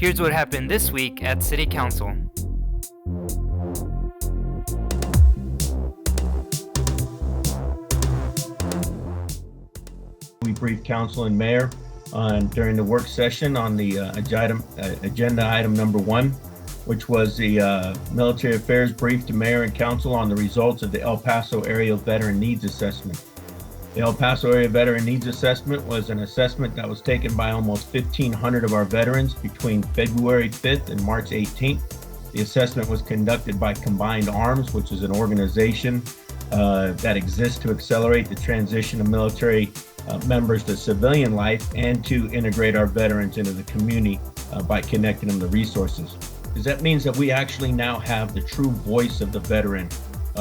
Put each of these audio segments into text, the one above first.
Here's what happened this week at City Council. We briefed council and mayor during the work session on the agenda item number 1, which was the military affairs brief to mayor and council on the results of the El Paso Area Veteran Needs Assessment. The El Paso Area Veteran Needs Assessment was an assessment that was taken by almost 1,500 of our veterans between February 5th and March 18th. The assessment was conducted by Combined Arms, which is an organization that exists to accelerate the transition of military members to civilian life and to integrate our veterans into the community by connecting them to resources. Because that means that we actually now have the true voice of the veteran.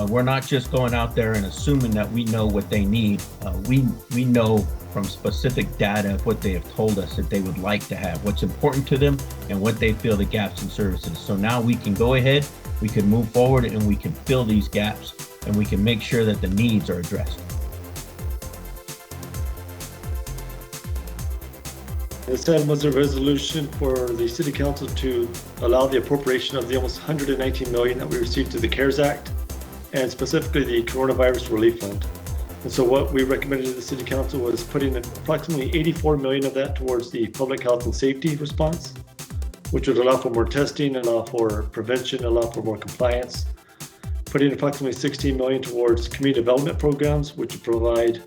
We're not just going out there and assuming that we know what they need. We know from specific data of what they have told us that they would like to have, what's important to them, and what they feel the gaps in services. So now we can go ahead, we can move forward, and we can fill these gaps, and we can make sure that the needs are addressed. This item was a resolution for the City Council to allow the appropriation of the almost $119 million that we received through the CARES Act, and specifically the Coronavirus Relief Fund. And so what we recommended to the City Council was putting approximately $84 million of that towards the public health and safety response, which would allow for more testing, allow for prevention, allow for more compliance. Putting approximately $16 million towards community development programs, which would provide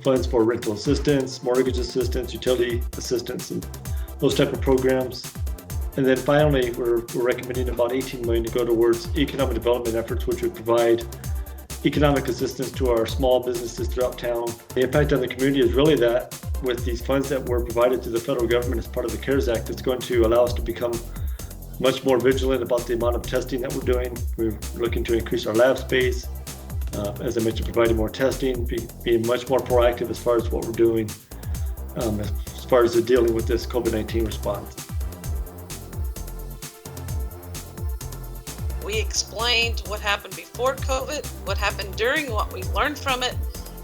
funds for rental assistance, mortgage assistance, utility assistance, and those type of programs. And then finally, we're recommending about $18 million to go towards economic development efforts, which would provide economic assistance to our small businesses throughout town. The impact on the community is really that with these funds that were provided to the federal government as part of the CARES Act, it's going to allow us to become much more vigilant about the amount of testing that we're doing. We're looking to increase our lab space, as I mentioned, providing more testing, being much more proactive as far as what we're doing, as far as dealing with this COVID-19 response. We explained what happened before COVID, what happened during, what we learned from it,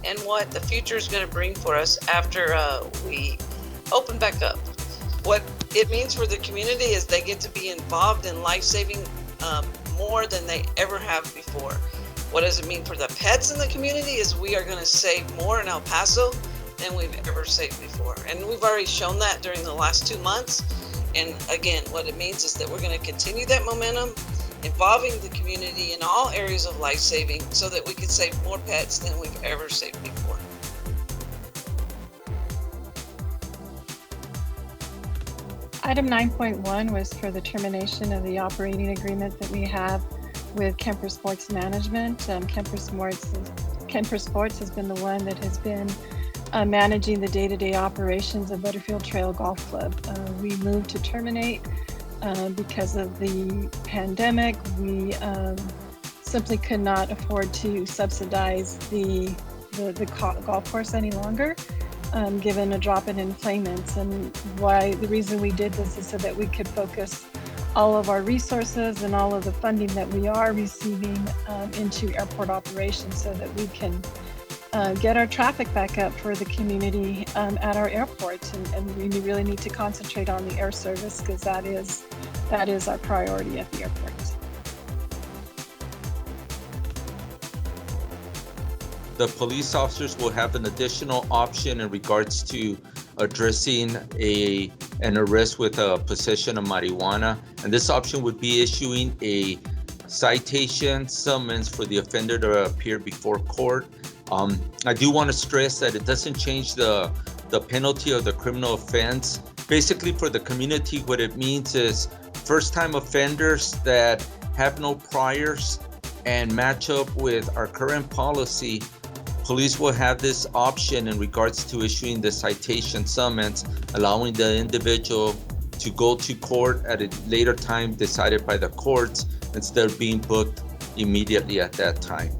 and what the future is going to bring for us after we open back up. What it means for the community is they get to be involved in life-saving more than they ever have before. What does it mean for the pets in the community is we are going to save more in El Paso than we've ever saved before. And we've already shown that during the last 2 months. And again, what it means is that we're going to continue that momentum, involving the community in all areas of life saving so that we can save more pets than we've ever saved before. Item 9.1 was for the termination of the operating agreement that we have with Kemper Sports Management. Kemper Sports has been the one that has been managing the day-to-day operations of Butterfield Trail Golf Club. We moved to terminate because of the pandemic. We simply could not afford to subsidize the golf course any longer, given a drop in enplanements. And the reason we did this is so that we could focus all of our resources and all of the funding that we are receiving into airport operations so that we can get our traffic back up for the community at our airports. And we really need to concentrate on the air service because that is our priority at the airports. The police officers will have an additional option in regards to addressing an arrest with a possession of marijuana. And this option would be issuing a citation summons for the offender to appear before court. I do want to stress that it doesn't change the penalty of the criminal offense. Basically, for the community, what it means is first-time offenders that have no priors and match up with our current policy, police will have this option in regards to issuing the citation summons, allowing the individual to go to court at a later time decided by the courts instead of being booked immediately at that time.